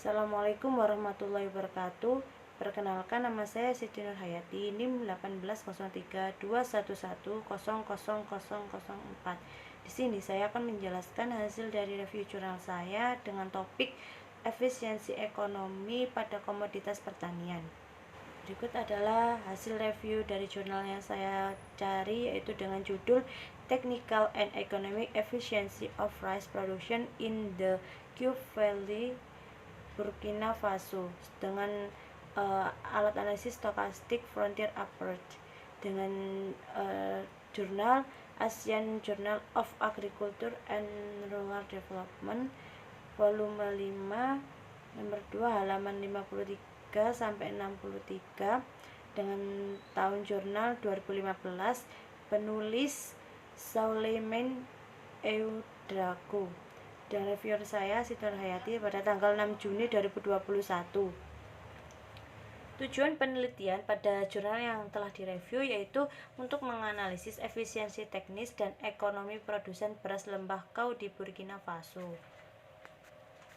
Assalamualaikum warahmatullahi wabarakatuh. Perkenalkan, nama saya Siti Nur Hayati, NIM 1803211000004. Di sini saya akan menjelaskan hasil dari review jurnal saya dengan topik efisiensi ekonomi pada komoditas pertanian. Berikut adalah hasil review dari jurnal yang saya cari, yaitu dengan judul Technical and Economic Efficiency of Rice Production in the Cube Valley, Burkina Faso, dengan alat analisis stokastik Frontier Approach, dengan jurnal Asian Journal of Agriculture and Rural Development, volume 5, nomor 2, halaman 53 sampai 63, dengan tahun jurnal 2015, penulis Souleymane Ouedraogo, dan reviewer saya Siti Nur Hayati pada tanggal 6 Juni 2021. Tujuan penelitian pada jurnal yang telah direview yaitu untuk menganalisis efisiensi teknis dan ekonomi produsen beras lembah kau di Burkina Faso.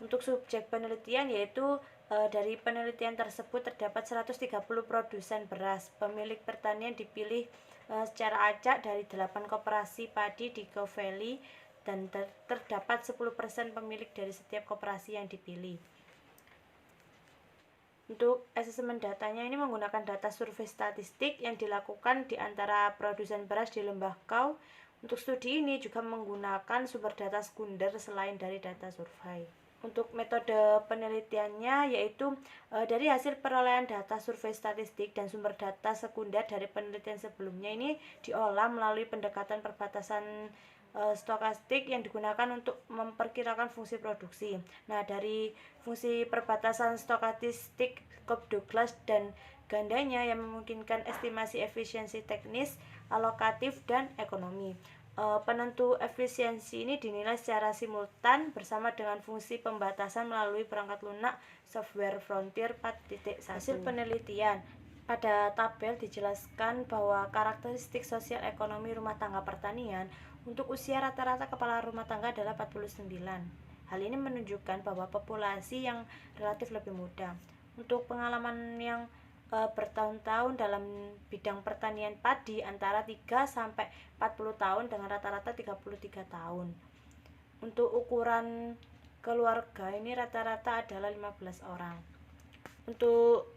Untuk subjek penelitian yaitu dari penelitian tersebut terdapat 130 produsen beras. Pemilik pertanian dipilih secara acak dari 8 koperasi padi di Cube Valley, dan terdapat 10% pemilik dari setiap koperasi yang dipilih. Untuk asesmen datanya ini menggunakan data survei statistik yang dilakukan di antara produsen beras di Lembah Kau. Untuk studi ini juga menggunakan sumber data sekunder selain dari data survei. Untuk metode penelitiannya yaitu dari hasil perolehan data survei statistik dan sumber data sekunder dari penelitian sebelumnya ini diolah melalui pendekatan perbatasan stokastik yang digunakan untuk memperkirakan fungsi produksi. Nah, dari fungsi perbatasan stokastik Cobb-Douglas dan gandanya yang memungkinkan estimasi efisiensi teknis, alokatif, dan ekonomi. Penentu efisiensi ini dinilai secara simultan bersama dengan fungsi pembatasan melalui perangkat lunak software Frontier 4.1. Hasil penelitian. Pada tabel dijelaskan bahwa karakteristik sosial ekonomi rumah tangga pertanian untuk usia rata-rata kepala rumah tangga adalah 49. Hal ini menunjukkan bahwa populasi yang relatif lebih muda. Untuk pengalaman yang bertahun-tahun dalam bidang pertanian padi antara 3 sampai 40 tahun dengan rata-rata 33 tahun. Untuk ukuran keluarga ini rata-rata adalah 15 orang. Untuk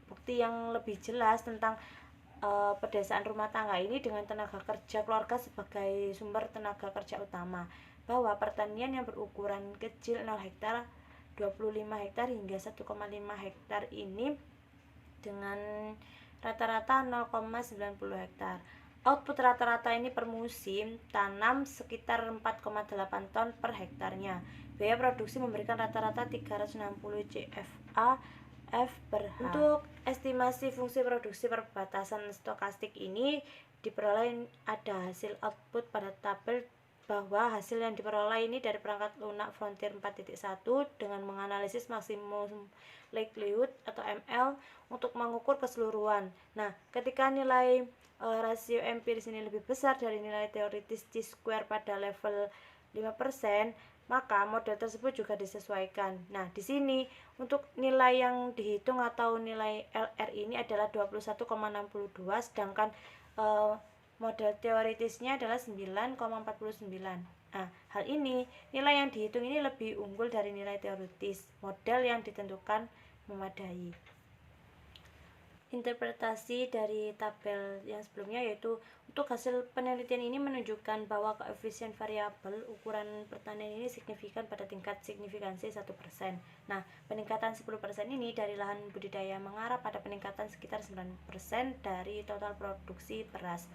bukti yang lebih jelas tentang pedesaan rumah tangga ini dengan tenaga kerja keluarga sebagai sumber tenaga kerja utama, bahwa pertanian yang berukuran kecil 0 hektar, 25 hektar hingga 1,5 hektar ini dengan rata-rata 0,90 hektar. Output rata-rata ini per musim tanam sekitar 4,8 ton per hektarnya. Biaya produksi memberikan rata-rata 360 CFA F per H. Untuk estimasi fungsi produksi perbatasan stokastik ini diperoleh ada hasil output pada tabel, bahwa hasil yang diperoleh ini dari perangkat lunak Frontier 4.1 dengan menganalisis maksimum likelihood atau ML untuk mengukur keseluruhan. Nah, ketika nilai rasio empiris ini lebih besar dari nilai teoritis C-square pada level 5%, maka model tersebut juga disesuaikan. Nah, di sini untuk nilai yang dihitung atau nilai LR ini adalah 21,62, sedangkan model teoritisnya adalah 9,49. Nah, hal ini nilai yang dihitung ini lebih unggul dari nilai teoritis. Model yang ditentukan memadai. Interpretasi dari tabel yang sebelumnya yaitu untuk hasil penelitian ini menunjukkan bahwa koefisien variabel ukuran pertanian ini signifikan pada tingkat signifikansi 1%. Nah, peningkatan 10% ini dari lahan budidaya mengarah pada peningkatan sekitar 9% dari total produksi beras.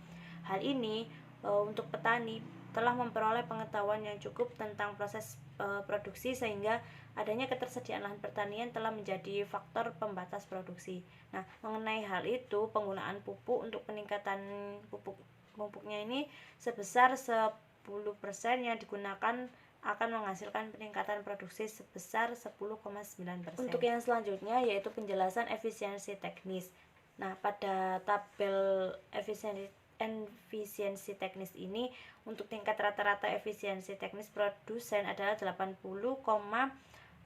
Hal ini untuk petani telah memperoleh pengetahuan yang cukup tentang proses produksi, sehingga adanya ketersediaan lahan pertanian telah menjadi faktor pembatas produksi. Nah, mengenai hal itu, penggunaan pupuk untuk peningkatan pupuknya ini sebesar 10% yang digunakan akan menghasilkan peningkatan produksi sebesar 10,9%. Untuk yang selanjutnya yaitu penjelasan efisiensi teknis. Nah, pada tabel efisiensi teknis ini untuk tingkat rata-rata efisiensi teknis produsen adalah 80,0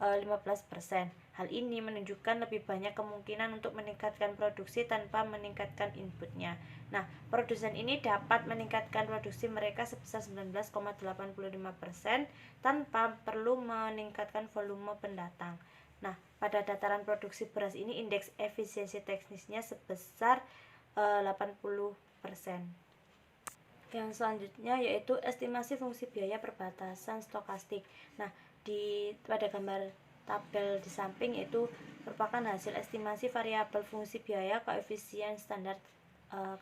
15%. Hal ini menunjukkan lebih banyak kemungkinan untuk meningkatkan produksi tanpa meningkatkan inputnya. Nah, produsen ini dapat meningkatkan produksi mereka sebesar 19,85% tanpa perlu meningkatkan volume pendatang. Nah, pada dataran produksi beras ini indeks efisiensi teknisnya sebesar 80%. Yang selanjutnya yaitu estimasi fungsi biaya perbatasan stokastik. Nah, pada gambar tabel di samping itu merupakan hasil estimasi variabel fungsi biaya koefisien standar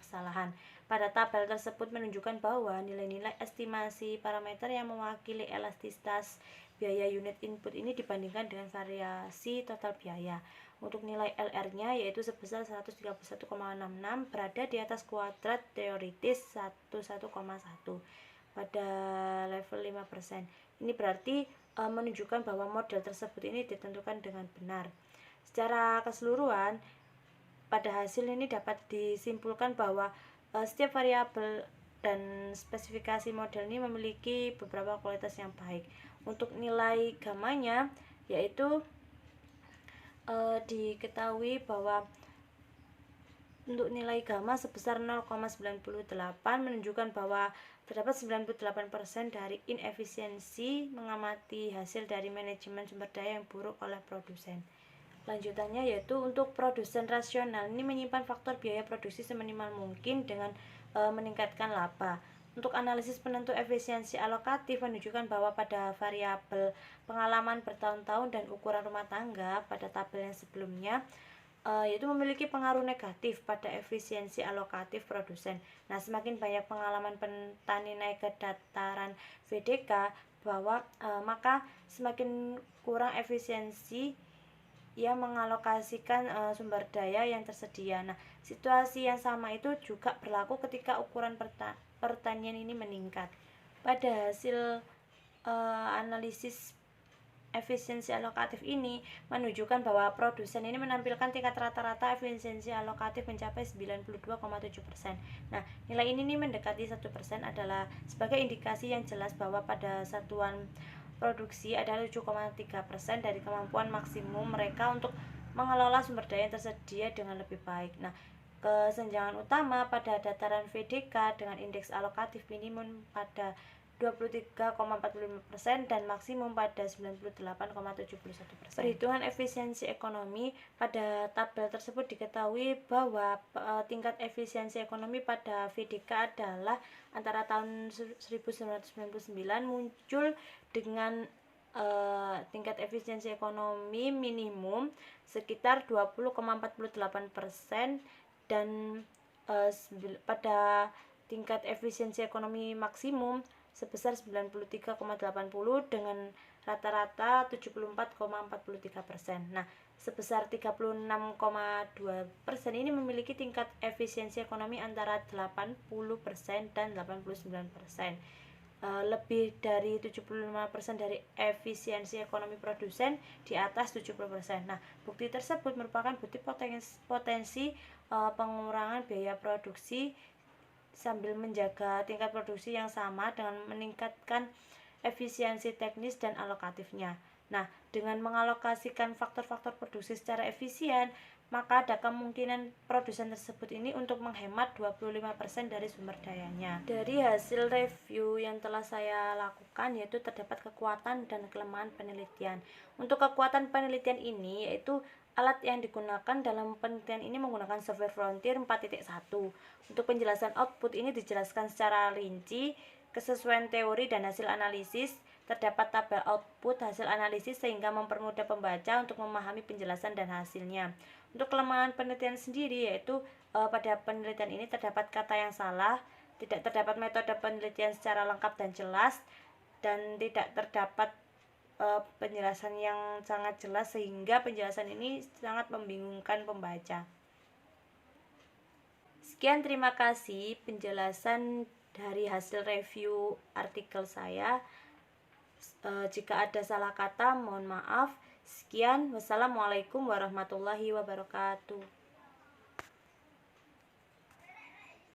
kesalahan. Pada tabel tersebut menunjukkan bahwa nilai-nilai estimasi parameter yang mewakili elastisitas biaya unit input ini dibandingkan dengan variasi total biaya. Untuk nilai LR-nya yaitu sebesar 131,66 berada di atas kuadrat teoritis 11,1 pada level 5%. Ini berarti menunjukkan bahwa model tersebut ini ditentukan dengan benar. Secara keseluruhan, pada hasil ini dapat disimpulkan bahwa setiap variabel dan spesifikasi model ini memiliki beberapa kualitas yang baik. Untuk nilai gamanya yaitu diketahui bahwa untuk nilai gamma sebesar 0,98 menunjukkan bahwa terdapat 98% dari inefisiensi mengamati hasil dari manajemen sumber daya yang buruk oleh produsen. Lanjutannya yaitu untuk produsen rasional ini menyimpan faktor biaya produksi seminimal mungkin dengan meningkatkan laba. Untuk analisis penentu efisiensi alokatif menunjukkan bahwa pada variabel pengalaman bertahun-tahun dan ukuran rumah tangga pada tabel yang sebelumnya yaitu memiliki pengaruh negatif pada efisiensi alokatif produsen. Nah, semakin banyak pengalaman petani naik ke dataran VDK maka semakin kurang efisiensi yang mengalokasikan sumber daya yang tersedia. Nah, situasi yang sama itu juga berlaku ketika ukuran pertanian ini meningkat. Pada hasil analisis efisiensi alokatif ini menunjukkan bahwa produsen ini menampilkan tingkat rata-rata efisiensi alokatif mencapai 92,7%. Nah, nilai ini mendekati 1% adalah sebagai indikasi yang jelas bahwa pada satuan produksi adalah 7,3% dari kemampuan maksimum mereka untuk mengelola sumber daya yang tersedia dengan lebih baik. Nah, kesenjangan utama pada dataran VDK dengan indeks alokatif minimum pada 23,45% dan maksimum pada 98,71%. Perhitungan efisiensi ekonomi pada tabel tersebut diketahui bahwa tingkat efisiensi ekonomi pada VDK adalah antara tahun 1999 muncul dengan tingkat efisiensi ekonomi minimum sekitar 20,48% dan pada tingkat efisiensi ekonomi maksimum sebesar 93,80 dengan rata-rata 74,43%. Nah, sebesar 36,2% ini memiliki tingkat efisiensi ekonomi antara 80% dan 89%. Lebih dari 75% dari efisiensi ekonomi produsen di atas 70%. Nah, bukti tersebut merupakan bukti potensi pengurangan biaya produksi sambil menjaga tingkat produksi yang sama dengan meningkatkan efisiensi teknis dan alokatifnya. Nah, dengan mengalokasikan faktor-faktor produksi secara efisien, maka ada kemungkinan produsen tersebut ini untuk menghemat 25% dari sumber dayanya. Dari hasil review yang telah saya lakukan yaitu terdapat kekuatan dan kelemahan penelitian. Untuk kekuatan penelitian ini yaitu alat yang digunakan dalam penelitian ini menggunakan software Frontier 4.1. Untuk penjelasan output ini dijelaskan secara rinci, kesesuaian teori dan hasil analisis. Terdapat tabel output hasil analisis sehingga mempermudah pembaca untuk memahami penjelasan dan hasilnya. Untuk kelemahan penelitian sendiri yaitu pada penelitian ini terdapat kata yang salah, tidak terdapat metode penelitian secara lengkap dan jelas, dan tidak terdapat penjelasan yang sangat jelas sehingga penjelasan ini sangat membingungkan pembaca. Sekian, terima kasih penjelasan dari hasil review artikel saya. Jika ada salah kata mohon maaf. Sekian, wassalamualaikum warahmatullahi wabarakatuh.